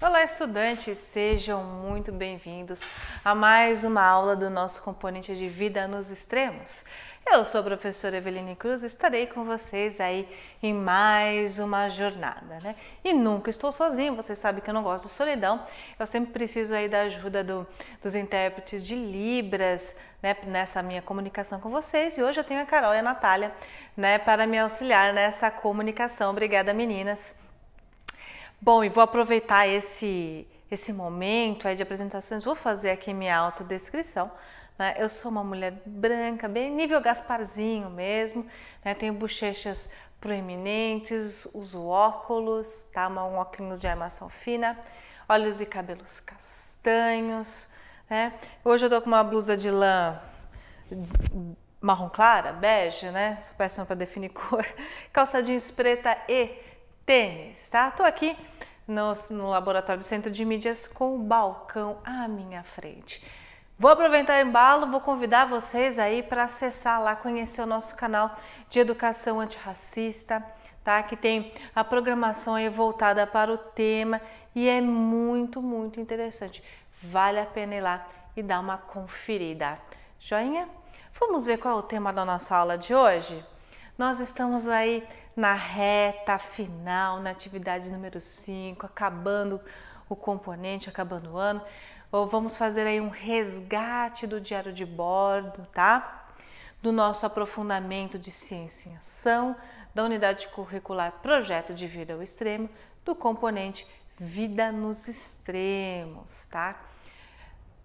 Olá, estudantes! Sejam muito bem-vindos a mais uma aula do nosso componente de Vida nos Extremos. Eu sou a professora Eveline Cruz e estarei com vocês aí em mais uma jornada, né? E nunca estou sozinha, vocês sabem que eu não gosto de solidão, eu sempre preciso aí da ajuda dos intérpretes de Libras, né, nessa minha comunicação com vocês. E hoje eu tenho a Carol e a Natália, né, para me auxiliar nessa comunicação. Obrigada, meninas! Bom, e vou aproveitar esse momento aí de apresentações, vou fazer aqui minha autodescrição. Né? Eu sou uma mulher branca, bem nível Gasparzinho mesmo, né? Tenho bochechas proeminentes, uso óculos, tá? Um óculos de armação fina, olhos e cabelos castanhos. Né? Hoje eu tô com uma blusa de lã marrom clara, bege, né? Sou péssima para definir cor, calça jeans preta e tênis, tá? Tô aqui no laboratório do Centro de Mídias com o balcão à minha frente. Vou aproveitar o embalo, vou convidar vocês aí para acessar lá, conhecer o nosso canal de educação antirracista, tá? Que tem a programação aí voltada para o tema e é muito interessante. Vale a pena ir lá e dar uma conferida. Joinha? Vamos ver qual é o tema da nossa aula de hoje? Nós estamos aí na reta final, na atividade número 5, acabando o componente, acabando o ano. Ou vamos fazer aí um resgate do diário de bordo, tá? Do nosso aprofundamento de ciência em ação, da unidade curricular Projeto de Vida ao Extremo, do componente Vida nos Extremos, tá?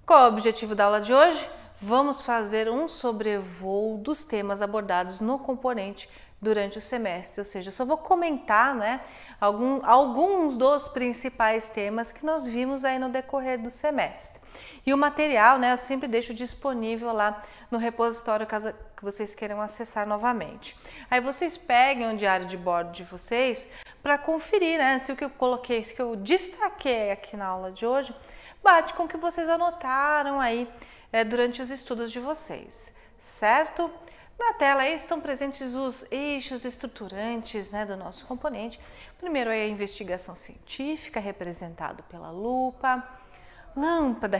Qual é o objetivo da aula de hoje? Vamos fazer um sobrevoo dos temas abordados no componente durante o semestre, ou seja, eu só vou comentar, né, alguns dos principais temas que nós vimos aí no decorrer do semestre. E o material, né, eu sempre deixo disponível lá no repositório caso que vocês queiram acessar novamente. Aí vocês peguem o diário de bordo de vocês para conferir, né, se o que eu coloquei, se o que eu destaquei aqui na aula de hoje bate com o que vocês anotaram aí durante os estudos de vocês, certo? Na tela aí estão presentes os eixos estruturantes, né, do nosso componente. Primeiro é a investigação científica, representado pela lupa, lâmpada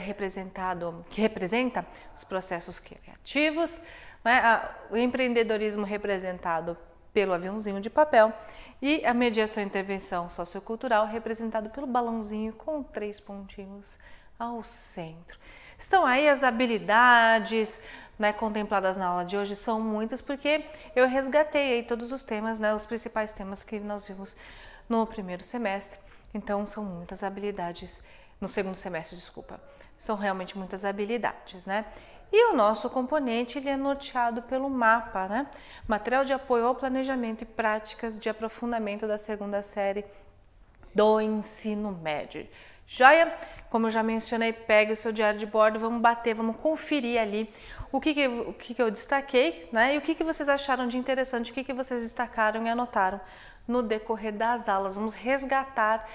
que representa os processos criativos, né, o empreendedorismo representado pelo aviãozinho de papel e a mediação e intervenção sociocultural representado pelo balãozinho com 3 pontinhos ao centro. Estão aí as habilidades, né, contempladas na aula de hoje, são muitas porque eu resgatei aí todos os temas, né, os principais temas que nós vimos no primeiro semestre. Então são muitas habilidades, no segundo semestre, desculpa, são realmente muitas habilidades, né? E o nosso componente ele é norteado pelo mapa, né? Material de apoio ao planejamento e práticas de aprofundamento da segunda série do ensino médio. Joia? Como eu já mencionei, pegue o seu diário de bordo, vamos bater, vamos conferir ali o que eu destaquei, né? E o que vocês acharam de interessante, o que vocês destacaram e anotaram no decorrer das aulas. Vamos resgatar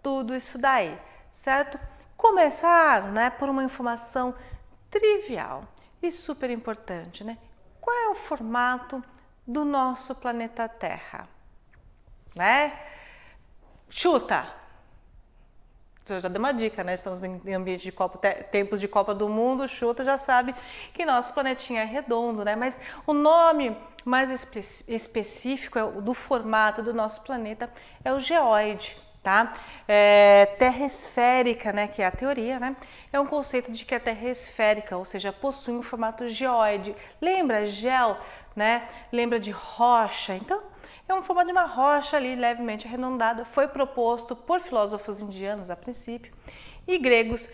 tudo isso daí, certo? Começar, né, por uma informação trivial e super importante, né? Qual é o formato do nosso planeta Terra? Né? Chuta! Já deu uma dica, né? Estamos em ambiente de tempos de Copa do Mundo, chuta, já sabe que nosso planetinha é redondo, né? Mas o nome mais específico do formato do nosso planeta é o geóide, tá? Terra esférica, né? Que é a teoria, né? É um conceito de que a Terra é esférica, ou seja, possui um formato geóide. Lembra gel, né? Lembra de rocha? Então, é um formato de uma rocha ali levemente arredondada, foi proposto por filósofos indianos a princípio e gregos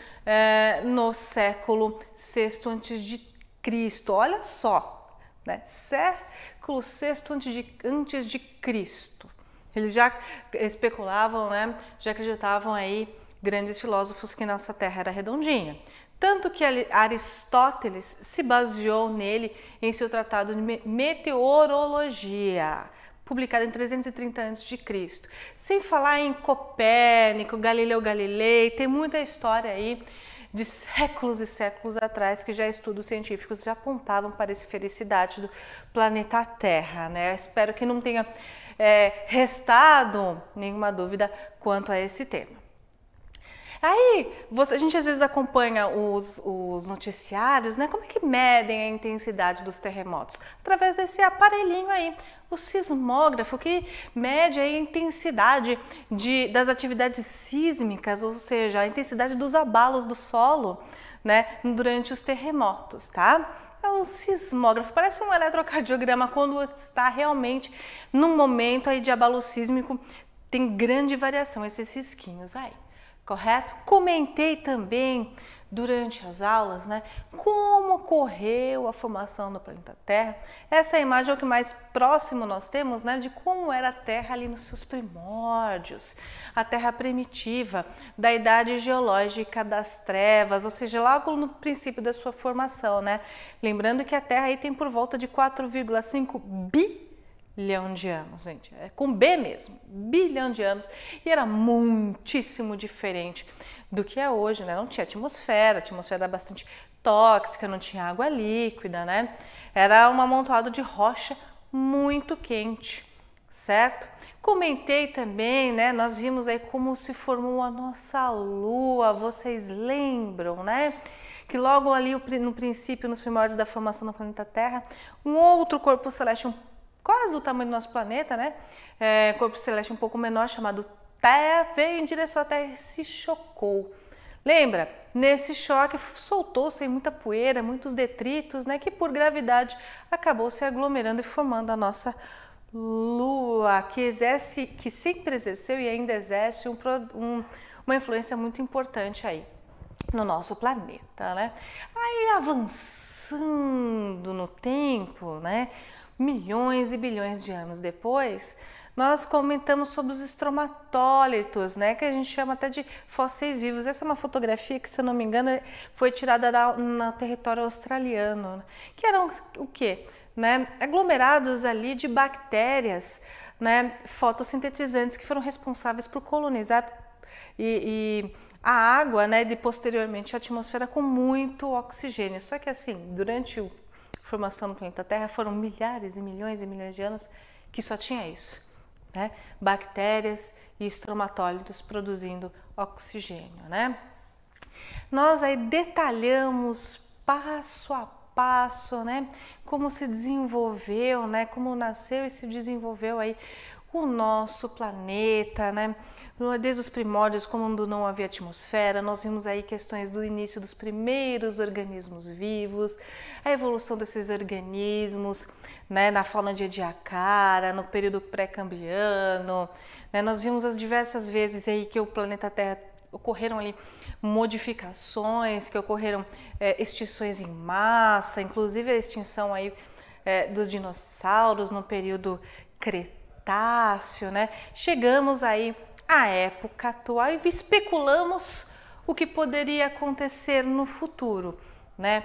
no século VI a.C. Olha só, né? Século VI antes de Cristo. Eles já especulavam, né? Já acreditavam aí grandes filósofos que nossa Terra era redondinha. Tanto que Aristóteles se baseou nele em seu tratado de meteorologia, publicado em 330 a.C. Sem falar em Copérnico, Galileu Galilei, tem muita história aí de séculos e séculos atrás que já estudos científicos já apontavam para a esfericidade do planeta Terra, né? Eu espero que não tenha restado nenhuma dúvida quanto a esse tema. Aí, a gente às vezes acompanha os noticiários, né? Como é que medem a intensidade dos terremotos? Através desse aparelhinho aí, o sismógrafo, que mede a intensidade das atividades sísmicas, ou seja, a intensidade dos abalos do solo, né? Durante os terremotos, tá? É um sismógrafo, parece um eletrocardiograma quando está realmente num momento aí de abalo sísmico, tem grande variação esses risquinhos aí. Correto? Comentei também durante as aulas, né, como ocorreu a formação do planeta Terra. Essa imagem é o que mais próximo nós temos, né, de como era a Terra ali nos seus primórdios, a Terra primitiva, da idade geológica das trevas, ou seja, logo no princípio da sua formação, né? Lembrando que a Terra aí tem por volta de 4,5 bilhão de anos, gente, é com B mesmo, bilhão de anos, e era muitíssimo diferente do que é hoje, né? Não tinha atmosfera, a atmosfera era bastante tóxica, não tinha água líquida, né? Era um amontoado de rocha muito quente, certo? Comentei também, né? Nós vimos aí como se formou a nossa Lua, vocês lembram, né? Que logo ali no princípio, nos primórdios da formação do planeta Terra, um outro corpo celeste quase o tamanho do nosso planeta, né? Corpo celeste um pouco menor, chamado Terra, veio em direção à Terra e se chocou. Lembra? Nesse choque soltou-se muita poeira, muitos detritos, né? Que por gravidade acabou se aglomerando e formando a nossa Lua, que sempre exerceu e ainda exerce uma influência muito importante aí no nosso planeta, né? Aí avançando no tempo, né? Milhões e bilhões de anos depois, nós comentamos sobre os estromatólitos, né, que a gente chama até de fósseis vivos. Essa é uma fotografia que, se eu não me engano, foi tirada no território australiano, né, que eram o quê? Né, aglomerados ali de bactérias, né, fotossintetizantes que foram responsáveis por colonizar a água, né, e posteriormente a atmosfera com muito oxigênio. Só que assim, durante a formação do planeta Terra foram milhares e milhões de anos que só tinha isso, né? Bactérias e estromatólitos produzindo oxigênio, né? Nós aí detalhamos passo a passo, né? Como se desenvolveu, né? Como nasceu e se desenvolveu aí o nosso planeta, né? Desde os primórdios, quando não havia atmosfera, nós vimos aí questões do início dos primeiros organismos vivos, a evolução desses organismos, né, na fauna de Ediacara, no período pré-cambriano, né? Nós vimos as diversas vezes aí que o planeta Terra ocorreram ali modificações, que ocorreram extinções em massa, inclusive a extinção aí dos dinossauros no período Cretáceo, né? Chegamos aí à época atual e especulamos o que poderia acontecer no futuro, né?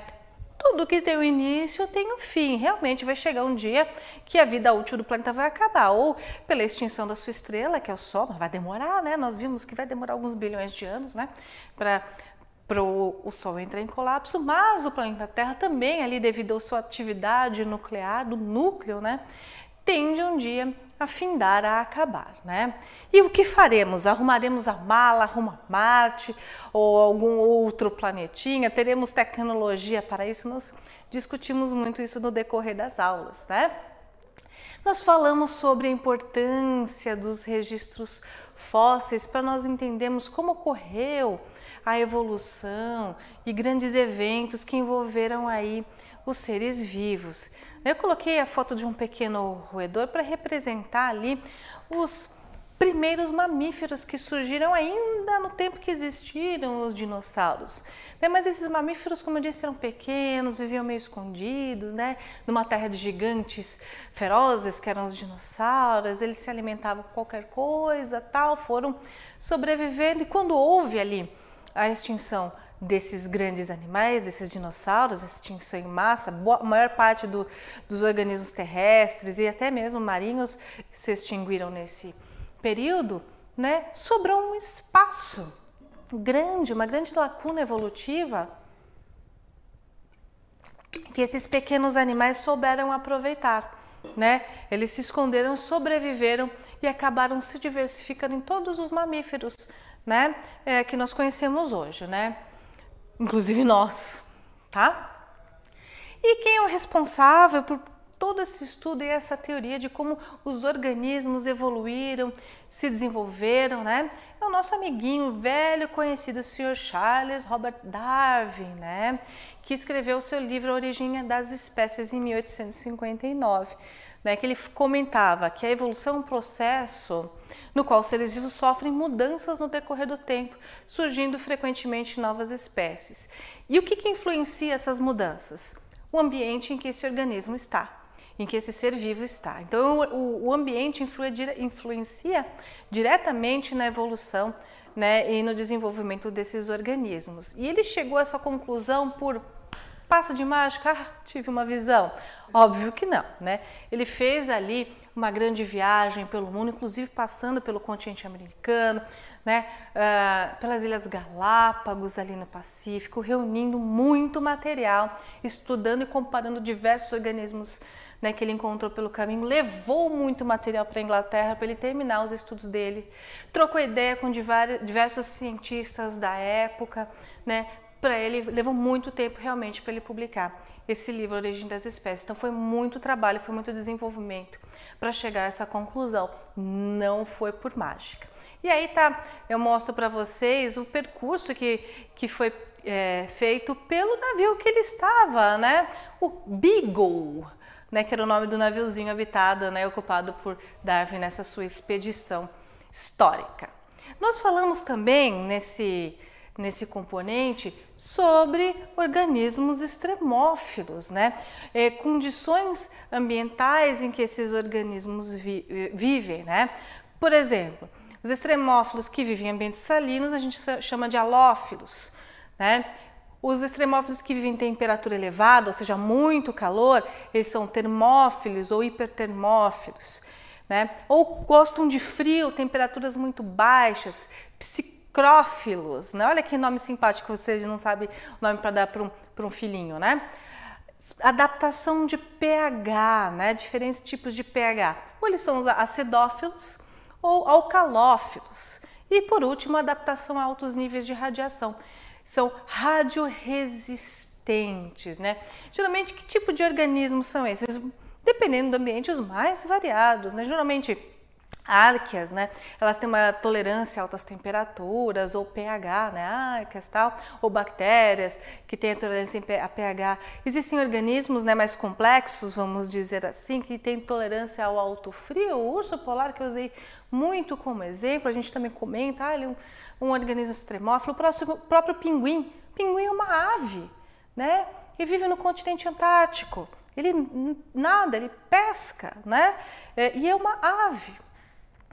Tudo que tem um início tem um fim. Realmente vai chegar um dia que a vida útil do planeta vai acabar, ou pela extinção da sua estrela, que é o Sol, mas vai demorar, né? Nós vimos que vai demorar alguns bilhões de anos, né? Para o Sol entrar em colapso, mas o planeta Terra também, ali devido à sua atividade nuclear, do núcleo, né? Tende um dia a findar, a acabar, né? E o que faremos? Arrumaremos a mala rumo a Marte ou algum outro planetinha? Teremos tecnologia para isso? Nós discutimos muito isso no decorrer das aulas, né? Nós falamos sobre a importância dos registros fósseis para nós entendermos como ocorreu a evolução e grandes eventos que envolveram aí os seres vivos. Eu coloquei a foto de um pequeno roedor para representar ali os primeiros mamíferos que surgiram ainda no tempo que existiram os dinossauros. Mas esses mamíferos, como eu disse, eram pequenos, viviam meio escondidos, né? Numa terra de gigantes ferozes, que eram os dinossauros, eles se alimentavam com qualquer coisa, tal, foram sobrevivendo. E quando houve ali a extinção desses grandes animais, desses dinossauros, extinção em massa, a maior parte dos organismos terrestres e até mesmo marinhos se extinguiram nesse período, né? Sobrou um espaço grande, uma grande lacuna evolutiva que esses pequenos animais souberam aproveitar. né? Eles se esconderam, sobreviveram e acabaram se diversificando em todos os mamíferos, né? Que nós conhecemos hoje, né? Inclusive nós, tá? E quem é o responsável por todo esse estudo e essa teoria de como os organismos evoluíram, se desenvolveram, né? É o nosso amiguinho velho conhecido, o Sr. Charles Robert Darwin, né? Que escreveu o seu livro A Origem das Espécies em 1859, né? Que ele comentava que a evolução é um processo no qual os seres vivos sofrem mudanças no decorrer do tempo, surgindo frequentemente novas espécies. E o que influencia essas mudanças? O ambiente em que esse organismo está, em que esse ser vivo está. Então, o ambiente influencia diretamente na evolução, né, e no desenvolvimento desses organismos. E ele chegou a essa conclusão por passe de mágica? Tive uma visão. Óbvio que não, né? Ele fez ali uma grande viagem pelo mundo, inclusive passando pelo continente americano, né? Pelas Ilhas Galápagos ali no Pacífico, reunindo muito material, estudando e comparando diversos organismos, né, que ele encontrou pelo caminho, levou muito material para a Inglaterra para ele terminar os estudos dele, trocou ideia com diversos cientistas da época, né? Para ele levou muito tempo realmente para ele publicar esse livro, A Origem das Espécies. Então foi muito trabalho, foi muito desenvolvimento para chegar a essa conclusão. Não foi por mágica. E aí tá, eu mostro para vocês o percurso que foi feito pelo navio que ele estava, né? O Beagle, né? Que era o nome do naviozinho habitado, né? Ocupado por Darwin nessa sua expedição histórica. Nós falamos também nesse componente sobre organismos extremófilos, né? Condições ambientais em que esses organismos vivem, né? Por exemplo, os extremófilos que vivem em ambientes salinos a gente chama de halófilos, né? Os extremófilos que vivem em temperatura elevada, ou seja, muito calor, eles são termófilos ou hipertermófilos, né? Ou gostam de frio, temperaturas muito baixas, psicrófilos, né? Olha que nome simpático, você não sabe o nome para dar para um filhinho, né? Adaptação de pH, né? Diferentes tipos de pH. Ou eles são os acidófilos ou alcalófilos. E por último, adaptação a altos níveis de radiação. São radioresistentes, né? Geralmente, que tipo de organismos são esses? Dependendo do ambiente, os mais variados, né? Geralmente, árqueas, né? Elas têm uma tolerância a altas temperaturas, ou pH, né? Árqueas, tal, ou bactérias que têm a tolerância a pH. Existem organismos, né, mais complexos, vamos dizer assim, que têm tolerância ao alto frio. O urso polar, que eu usei muito como exemplo, a gente também comenta, ele é um organismo extremófilo. O próprio pinguim. Pinguim é uma ave, né? E vive no continente antártico. Ele nada, ele pesca, né? E é uma ave.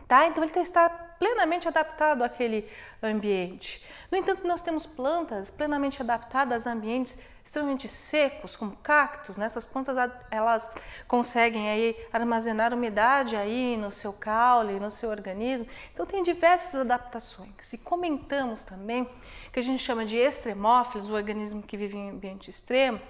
Tá? Então ele está plenamente adaptado àquele ambiente. No entanto, nós temos plantas plenamente adaptadas a ambientes extremamente secos, como cactos, né? Essas plantas elas conseguem aí armazenar umidade aí no seu caule, no seu organismo. Então tem diversas adaptações. E comentamos também que a gente chama de extremófilos, o organismo que vive em ambiente extremo,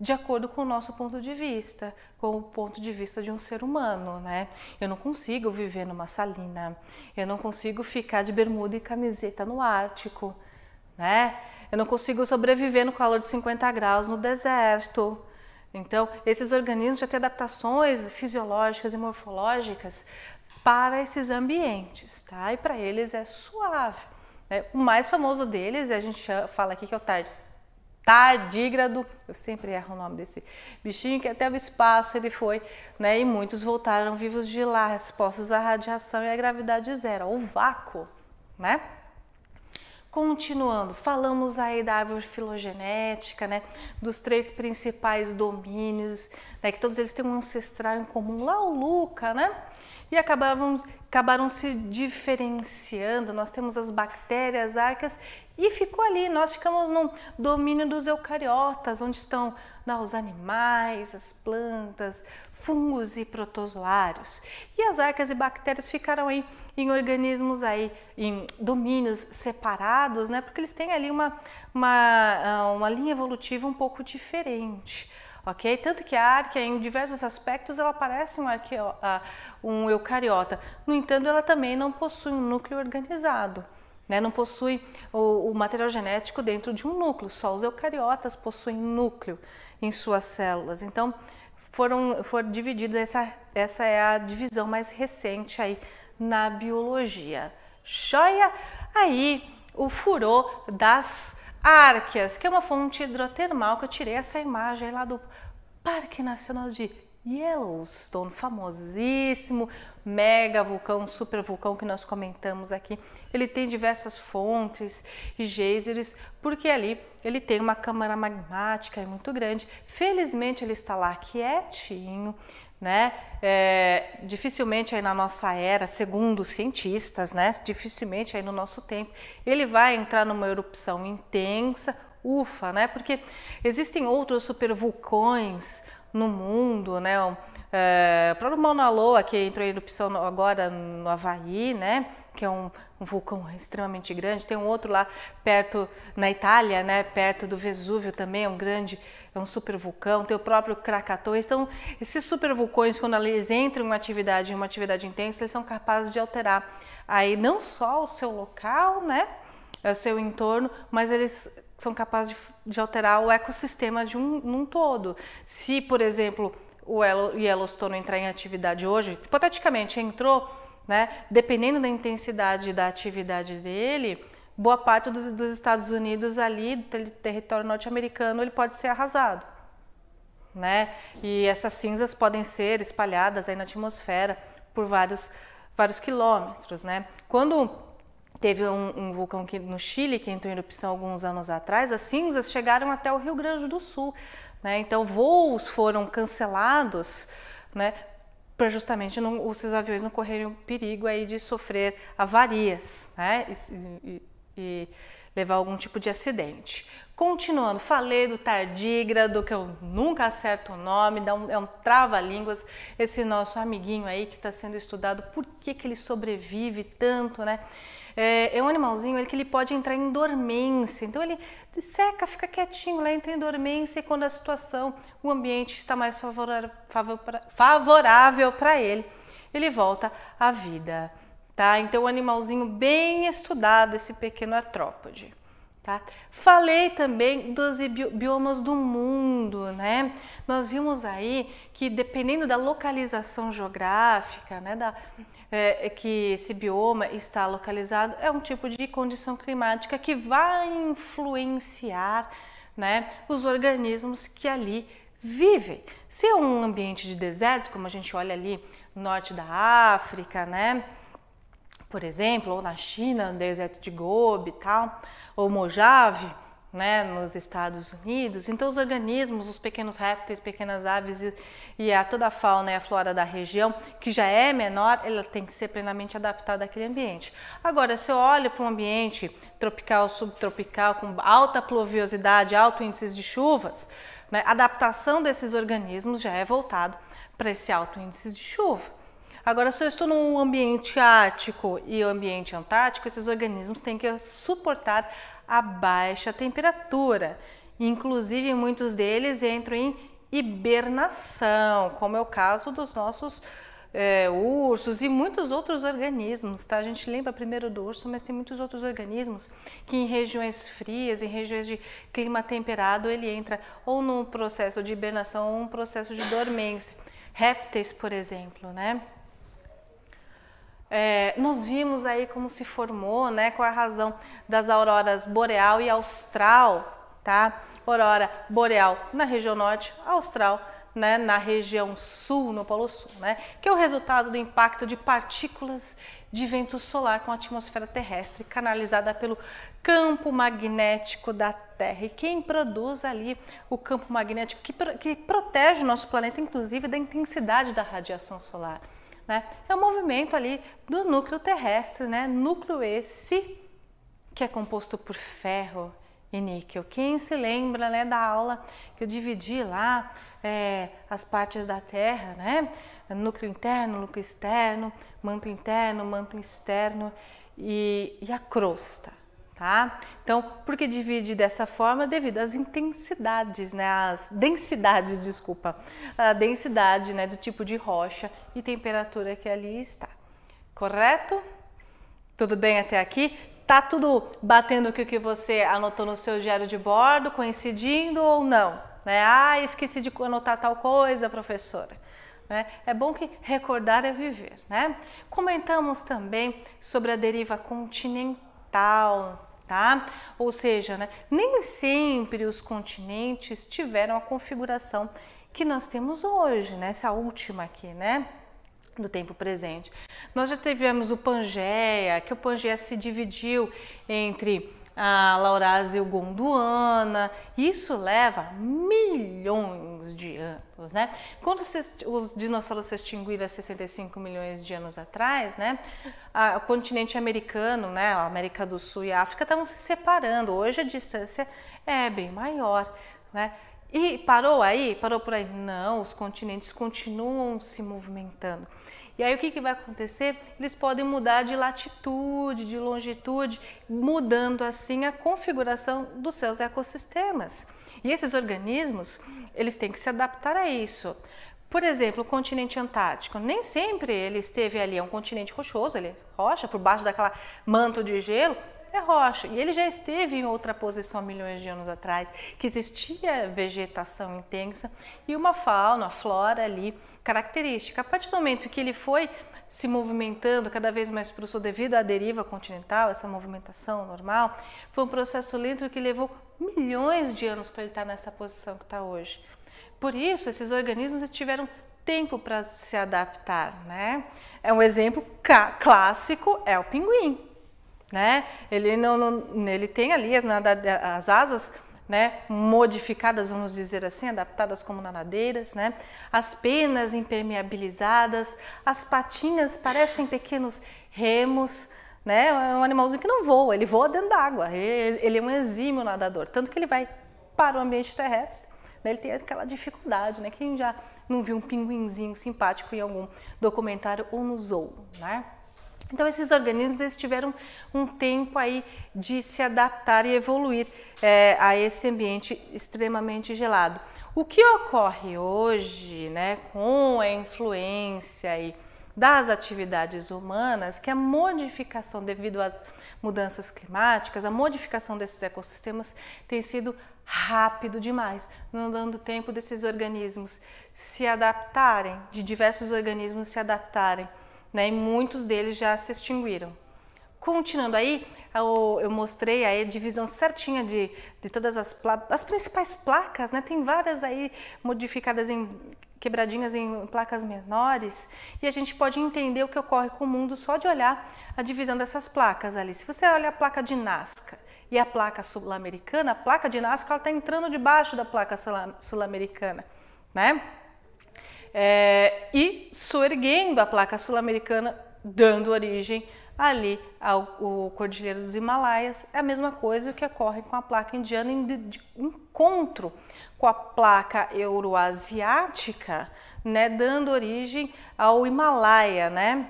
de acordo com o nosso ponto de vista, com o ponto de vista de um ser humano, né? Eu não consigo viver numa salina, eu não consigo ficar de bermuda e camiseta no Ártico, né? Eu não consigo sobreviver no calor de 50 graus no deserto. Então, esses organismos já têm adaptações fisiológicas e morfológicas para esses ambientes, tá? E para eles é suave, né? O mais famoso deles, a gente fala aqui que é o tardígrado, eu sempre erro o nome desse bichinho, que até o espaço ele foi, né? E muitos voltaram vivos de lá, expostos à radiação e à gravidade zero, ao vácuo, né? Continuando, falamos aí da árvore filogenética, né? Dos 3 principais domínios, né? Que todos eles têm um ancestral em comum, lá o Luca, né? E acabaram se diferenciando. Nós temos as bactérias, arcas, e ficou ali. Nós ficamos no domínio dos eucariotas, onde estão os animais, as plantas, fungos e protozoários. E as arcas e bactérias ficaram aí em organismos aí, em domínios separados, né? Porque eles têm ali uma linha evolutiva um pouco diferente. ok? Tanto que a Arquea, em diversos aspectos, ela parece um eucariota. No entanto, ela também não possui um núcleo organizado, né? Não possui o material genético dentro de um núcleo, só os eucariotas possuem núcleo em suas células. Então, foram divididos, essa é a divisão mais recente aí na biologia. Joia? Aí, o furor das Árqueas, que é uma fonte hidrotermal, que eu tirei essa imagem lá do Parque Nacional de Yellowstone, famosíssimo mega vulcão, super vulcão que nós comentamos aqui. Ele tem diversas fontes e geysers, porque ali ele tem uma câmara magmática muito grande. Felizmente ele está lá quietinho, né? Dificilmente aí na nossa era, segundo os cientistas, né? Dificilmente aí no nosso tempo ele vai entrar numa erupção intensa, ufa, né? Porque existem outros supervulcões no mundo, né? O próprio Mauna Loa, que entrou em erupção agora no Havaí, né? Que é um vulcão extremamente grande. Tem um outro lá perto, na Itália, né? Perto do Vesúvio também, é um supervulcão. Tem o próprio Krakatoa. Então, esses supervulcões, quando eles entram em uma atividade intensa, eles são capazes de alterar aí não só o seu local, né? O seu entorno, mas eles são capazes de alterar o ecossistema de um todo. Se, por exemplo, o Yellowstone entrar em atividade hoje, hipoteticamente entrou, né, dependendo da intensidade da atividade dele, boa parte dos Estados Unidos ali, do território norte-americano, ele pode ser arrasado, né? E essas cinzas podem ser espalhadas aí na atmosfera por vários quilômetros, né? Quando teve um vulcão no Chile que entrou em erupção alguns anos atrás, as cinzas chegaram até o Rio Grande do Sul, né? Então voos foram cancelados, né? Para justamente esses aviões não correrem o perigo aí de sofrer avarias, né? E levar algum tipo de acidente. Continuando, falei do tardígrado, que eu nunca acerto o nome, é um trava-línguas, esse nosso amiguinho aí que está sendo estudado, por que ele sobrevive tanto, né? É um animalzinho que ele pode entrar em dormência, então ele seca, fica quietinho lá, entra em dormência, e quando a situação, o ambiente está mais favorável para ele, ele volta à vida, tá? Então, um animalzinho bem estudado, esse pequeno artrópode. Tá? Falei também dos biomas do mundo, né? Nós vimos aí que dependendo da localização geográfica, né, que esse bioma está localizado, é um tipo de condição climática que vai influenciar, né, os organismos que ali vivem. Se é um ambiente de deserto, como a gente olha ali no norte da África, né? Por exemplo, ou na China, no deserto de Gobi e tal, ou Mojave, né, nos Estados Unidos. Então, os organismos, os pequenos répteis, pequenas aves e toda a fauna e a flora da região, que já é menor, ela tem que ser plenamente adaptada àquele ambiente. Agora, se eu olho para um ambiente tropical, subtropical, com alta pluviosidade, alto índice de chuvas, né, a adaptação desses organismos já é voltado para esse alto índice de chuva. Agora, se eu estou num ambiente ártico e ambiente antártico, esses organismos têm que suportar a baixa temperatura. Inclusive, muitos deles entram em hibernação, como é o caso dos nossos ursos e muitos outros organismos, tá? A gente lembra primeiro do urso, mas tem muitos outros organismos que em regiões frias, em regiões de clima temperado, ele entra ou num processo de hibernação ou num processo de dormência. Répteis, por exemplo, né? Nós vimos aí como se formou, né, qual é a razão das auroras boreal e austral, tá? Aurora boreal na região norte, austral, né, na região sul, no Polo Sul, né? Que é o resultado do impacto de partículas de vento solar com a atmosfera terrestre canalizada pelo campo magnético da Terra. E quem produz ali o campo magnético que protege o nosso planeta, inclusive, da intensidade da radiação solar, né? É o movimento ali do núcleo terrestre, né? Núcleo esse que é composto por ferro e níquel. Quem se lembra, né, da aula que eu dividi lá as partes da Terra, né? Núcleo interno, núcleo externo, manto interno, manto externo e a crosta, tá? tá? Então, por que divide dessa forma? Devido às intensidades, né? As densidades, desculpa, a densidade, né, do tipo de rocha e temperatura que ali está. Correto? Tudo bem até aqui? Tá tudo batendo com o que você anotou no seu diário de bordo, coincidindo ou não? Né? Ah, esqueci de anotar tal coisa, professora. Né? É bom que recordar é viver, né? Comentamos também sobre a deriva continental, tá? Ou seja, né, nem sempre os continentes tiveram a configuração que nós temos hoje, né? Essa última aqui, né? Do tempo presente. Nós já tivemos o Pangeia, que o Pangeia se dividiu entre a Laurásia e o Gondwana. Isso leva milhões de anos, né? Quando os dinossauros se extinguiram há 65 milhões de anos atrás, né? O continente americano, né? A América do Sul e a África estavam se separando. Hoje a distância é bem maior, né? E parou aí? Parou por aí? Não, os continentes continuam se movimentando. E aí o que vai acontecer? Eles podem mudar de latitude, de longitude, mudando assim a configuração dos seus ecossistemas. E esses organismos, eles têm que se adaptar a isso. Por exemplo, o continente antártico, nem sempre ele esteve ali, é um continente rochoso, ele é rocha, por baixo daquela manto de gelo, é rocha. E ele já esteve em outra posição há milhões de anos atrás, que existia vegetação intensa e uma fauna, flora ali característica. A partir do momento que ele foi se movimentando cada vez mais para o sul devido à deriva continental, essa movimentação normal, foi um processo lento que levou milhões de anos para ele estar nessa posição que está hoje. Por isso, esses organismos tiveram tempo para se adaptar, né? É um exemplo clássico, é o pinguim. Né? Ele tem ali as asas, né, modificadas, vamos dizer assim, adaptadas como nadadeiras, né? As penas impermeabilizadas, as patinhas parecem pequenos remos, né? É um animalzinho que não voa, ele voa dentro d'água, ele é um exímio nadador, tanto que ele vai para o ambiente terrestre, né? Ele tem aquela dificuldade, né? Quem já não viu um pinguinzinho simpático em algum documentário ou no zoo, né? Então, esses organismos eles tiveram um tempo aí de se adaptar e evoluir a esse ambiente extremamente gelado. O que ocorre hoje, né, com a influência aí das atividades humanas, que a modificação devido às mudanças climáticas, a modificação desses ecossistemas tem sido rápido demais, não dando tempo desses organismos se adaptarem, de diversos organismos se adaptarem. Né, e muitos deles já se extinguiram. Continuando aí, eu mostrei aí a divisão certinha de todas as principais placas, né? Tem várias aí modificadas quebradinhas em placas menores, e a gente pode entender o que ocorre com o mundo só de olhar a divisão dessas placas ali. Se você olha a placa de Nazca e a placa sul-americana, a placa de Nazca está entrando debaixo da placa sul-americana, né? E soerguendo a placa sul-americana, dando origem ali ao Cordilheira dos Himalaias. É a mesma coisa que ocorre com a placa indiana de encontro com a placa euroasiática, né, dando origem ao Himalaia, né?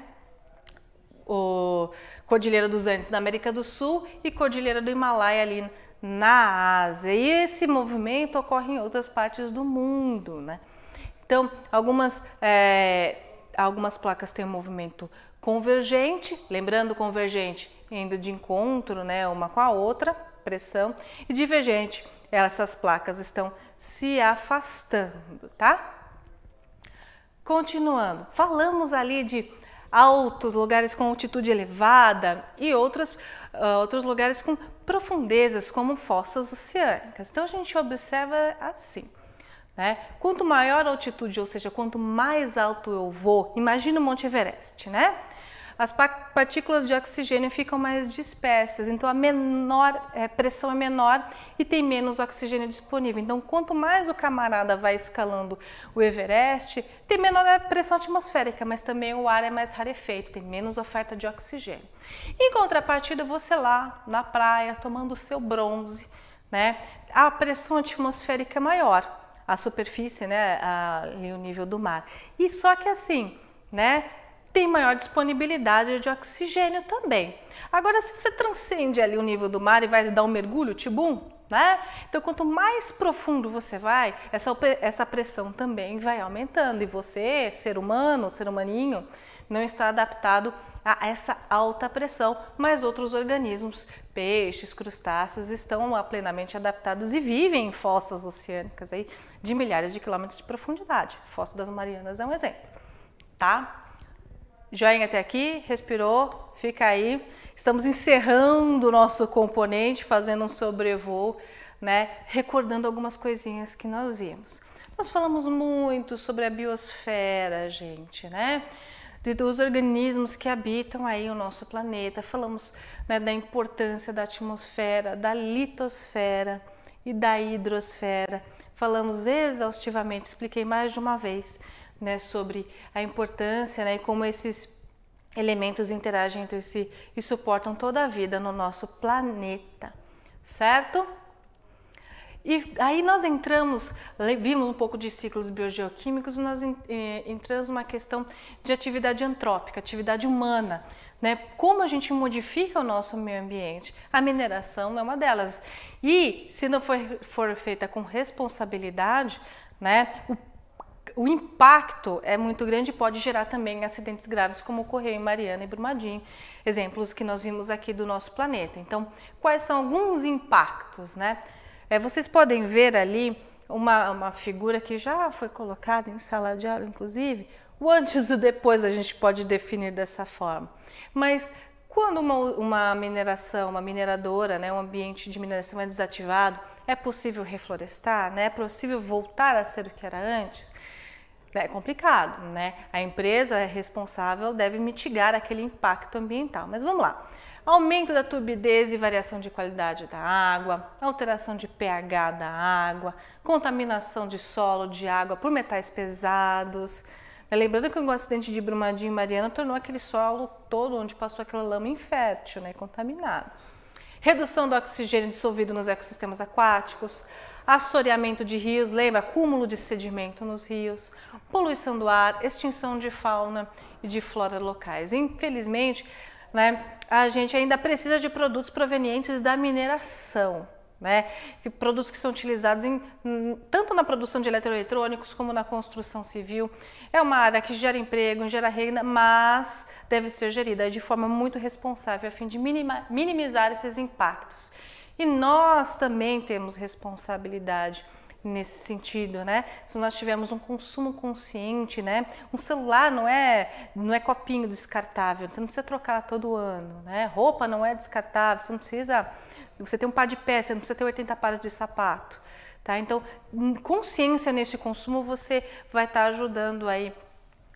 O Cordilheira dos Andes na América do Sul e Cordilheira do Himalaia ali na Ásia. E esse movimento ocorre em outras partes do mundo, né? Então, algumas placas têm um movimento convergente, lembrando convergente, indo de encontro, né, uma com a outra, pressão, e divergente, essas placas estão se afastando, tá? Continuando, falamos ali de altos lugares com altitude elevada e outros lugares com profundezas, como fossas oceânicas. Então, a gente observa assim. Né? Quanto maior a altitude, ou seja, quanto mais alto eu vou, imagina o Monte Everest, né? As partículas de oxigênio ficam mais dispersas, então a pressão é menor e tem menos oxigênio disponível. Então, quanto mais o camarada vai escalando o Everest, tem menor a pressão atmosférica, mas também o ar é mais rarefeito, tem menos oferta de oxigênio. Em contrapartida, você lá na praia, tomando o seu bronze, né? A pressão atmosférica é maior. A superfície, né, ali o nível do mar. E só que assim, né, tem maior disponibilidade de oxigênio também. Agora, se você transcende ali o nível do mar e vai dar um mergulho, tibum, né? Então, quanto mais profundo você vai, essa pressão também vai aumentando. E você, ser humano, ser humaninho, não está adaptado a essa alta pressão, mas outros organismos, peixes, crustáceos, estão plenamente adaptados e vivem em fossas oceânicas aí de milhares de quilômetros de profundidade. A Fossa das Marianas é um exemplo, tá? Joinha até aqui, respirou, fica aí. Estamos encerrando o nosso componente, fazendo um sobrevoo, né? Recordando algumas coisinhas que nós vimos. Nós falamos muito sobre a biosfera, gente, né? Dos organismos que habitam aí o nosso planeta. Falamos, né, da importância da atmosfera, da litosfera e da hidrosfera. Falamos exaustivamente, expliquei mais de uma vez, né, sobre a importância, né, e como esses elementos interagem entre si e suportam toda a vida no nosso planeta, certo? E aí nós entramos, vimos um pouco de ciclos biogeoquímicos, nós entramos numa questão de atividade antrópica, atividade humana, né? Como a gente modifica o nosso meio ambiente. A mineração é uma delas. E se não for feita com responsabilidade, né, o impacto é muito grande e pode gerar também acidentes graves, como ocorreu em Mariana e Brumadinho, exemplos que nós vimos aqui do nosso planeta. Então, quais são alguns impactos, né? Vocês podem ver ali uma figura que já foi colocada em sala de aula, inclusive, o antes e o depois a gente pode definir dessa forma. Mas quando uma mineração, uma mineradora, né, um ambiente de mineração é desativado, é possível reflorestar, né? É possível voltar a ser o que era antes? É complicado, né? A empresa responsável deve mitigar aquele impacto ambiental. Mas vamos lá. Aumento da turbidez e variação de qualidade da água, alteração de pH da água, contaminação de solo, de água por metais pesados. Lembrando que o acidente de Brumadinho e Mariana tornou aquele solo todo onde passou aquela lama infértil, né, contaminado. Redução do oxigênio dissolvido nos ecossistemas aquáticos, assoreamento de rios, lembra? Acúmulo de sedimento nos rios, poluição do ar, extinção de fauna e de flora locais. Infelizmente, né, a gente ainda precisa de produtos provenientes da mineração, né? Produtos que são utilizados tanto na produção de eletroeletrônicos como na construção civil. É uma área que gera emprego, gera renda, mas deve ser gerida de forma muito responsável a fim de minimizar esses impactos. E nós também temos responsabilidade nesse sentido, né? Se nós tivermos um consumo consciente, né? Um celular não é copinho descartável, você não precisa trocar todo ano, né? Roupa não é descartável, você tem um par de pés, você não precisa ter 80 pares de sapato, tá? Então, consciência nesse consumo, você vai estar ajudando aí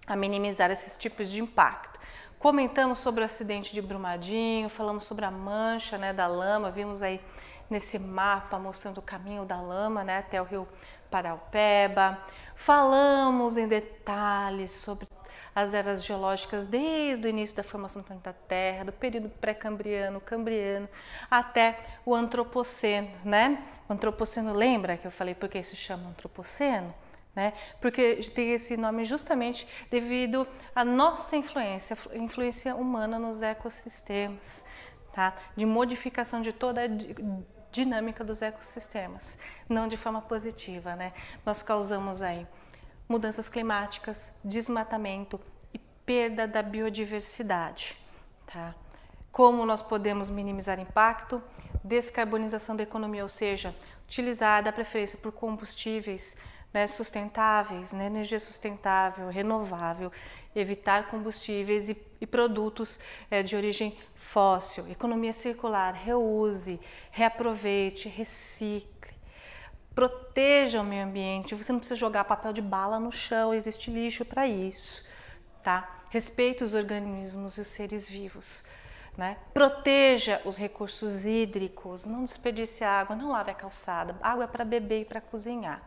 a minimizar esses tipos de impacto. Comentamos sobre o acidente de Brumadinho, falamos sobre a mancha, né, da lama, vimos aí nesse mapa mostrando o caminho da lama, né, até o rio Paraupeba. Falamos em detalhes sobre as eras geológicas desde o início da formação do planeta Terra, do período pré-cambriano, cambriano, até o antropoceno, né? O antropoceno, lembra que eu falei por que isso chama antropoceno? Né? Porque tem esse nome justamente devido à nossa influência humana nos ecossistemas, tá? De modificação de toda a dinâmica dos ecossistemas, não de forma positiva, né? Nós causamos aí mudanças climáticas, desmatamento e perda da biodiversidade, tá? Como nós podemos minimizar impacto? Descarbonização da economia, ou seja, utilizar a preferência por combustíveis, né, sustentáveis, né, energia sustentável, renovável, evitar combustíveis e produtos de origem fóssil, economia circular, reuse, reaproveite, recicle, proteja o meio ambiente. Você não precisa jogar papel de bala no chão, existe lixo para isso, tá? Respeite os organismos e os seres vivos, né? Proteja os recursos hídricos, não desperdice água, não lave a calçada, água é para beber e para cozinhar.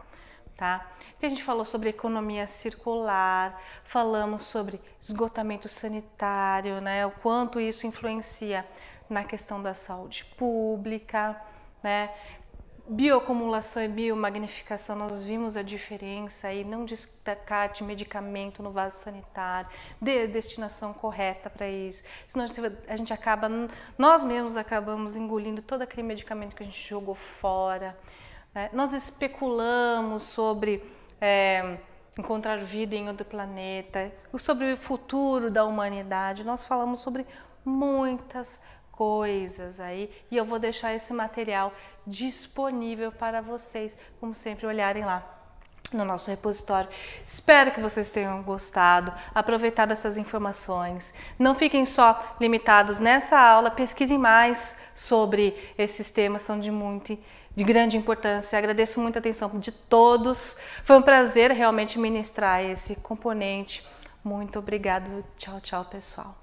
Tá? A gente falou sobre economia circular, falamos sobre esgotamento sanitário, né? O quanto isso influencia na questão da saúde pública, né? bioacumulação e biomagnificação, nós vimos a diferença aí, não descarte medicamento no vaso sanitário, dê a destinação correta para isso, senão a gente acaba, nós mesmos acabamos engolindo todo aquele medicamento que a gente jogou fora, né? Nós especulamos sobre encontrar vida em outro planeta, sobre o futuro da humanidade, nós falamos sobre muitas coisas aí, e eu vou deixar esse material disponível para vocês, como sempre, olharem lá no nosso repositório. Espero que vocês tenham gostado, aproveitado essas informações. Não fiquem só limitados nessa aula, pesquisem mais sobre esses temas, são de grande importância. Agradeço muito a atenção de todos. Foi um prazer realmente ministrar esse componente. Muito obrigado. Tchau, tchau, pessoal.